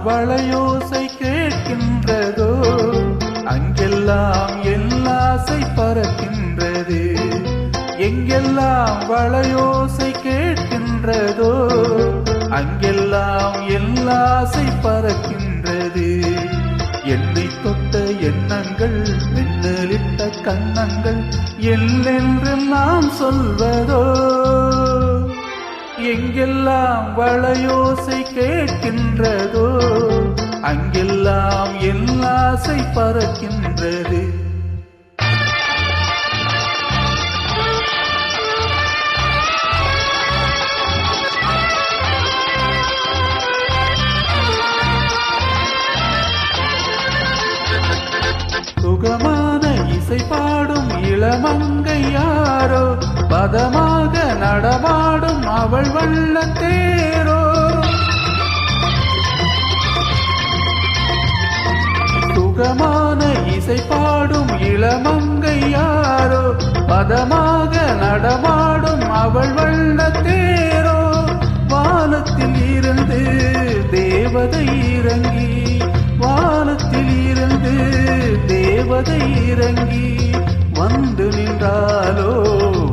வளையோசை கேட்கின்றதோ அங்கெல்லாம் எல்லாசை பறக்கின்றது. எங்கெல்லாம் வளையோசை கேட்கின்றதோ அங்கெல்லாம் எல்லாசை பறக்கின்றது. என்னை தொட்ட எண்ணங்கள் மின்னலிட்ட கண்ணங்கள் எல்லென்றெல்லாம் சொல்வதோ எங்கெல்லாம் வளையோசை கேட்கின்றதோ அங்கெல்லாம் எல்லாசை பறக்கின்றது. சுகமான இசை பாடும் இளமங்கை யாரோ பதமாக நடமாடும் அவள் வள்ளத்தேரோ. சுகமான இசை பாடும் இளமங்கை யாரோ பதமாக நடமாடும் அவள் வள்ளத்தேரோ. வானத்தில் இருந்து தேவதை இறங்கி வானத்தில் இருந்து தேவதை இறங்கி வந்து நின்றாலோ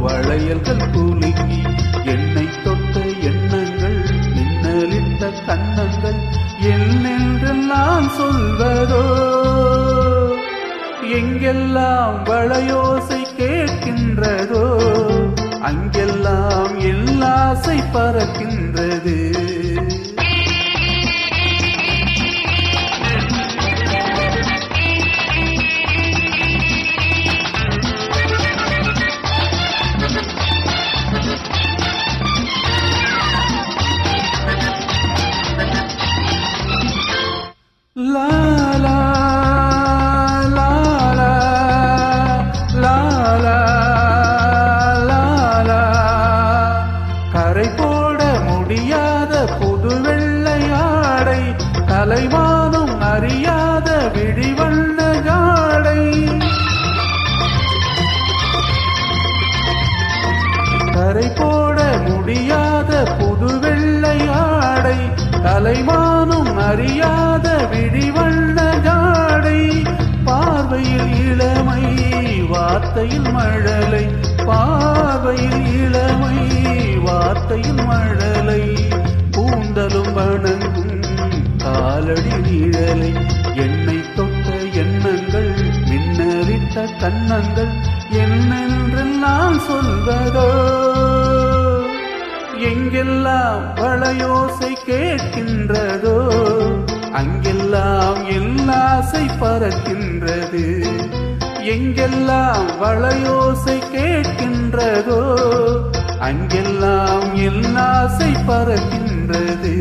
வளையல்கள் குலுங்கி. என்னை தொட்ட எண்ணங்கள் மின்னலிட்ட கண்ணங்கள் என்னென்றெல்லாம் சொல்வதோ எங்கெல்லாம் வளையோசை கேட்கின்றதோ அங்கெல்லாம் எல்லாசை பறக்கின்றது. லா லா லா லா லா லா லா லா. கரை போட முடியாத புது வெள்ளையாடை கலைவானும் அறியாத விழிவண்ண ஜாடை. கரை போட முடியாத புது வெள்ளையாடை கலைவானும் அறியாத விழிவண்ண ஜாடை. பார்வையில் இளமை வார்த்தையில் மழலை பார்வையில் இளமை வார்த்தையில் மழலை. கூந்தலும் வணங்கும் காலடி நிழலை. என்னை தொட்ட எண்ணங்கள் மின்னலிட்ட கண்ணங்கள் என்னென்றெல்லாம் சொல்வதோ எங்கெல்லாம் வளையோசை கேட்கின்றதோ அங்கெல்லாம் எல்லாசை பறக்கின்றது. எங்கெல்லாம் வளையோசை கேட்கின்றதோ அங்கெல்லாம் எல்லாசை பறக்கின்றது.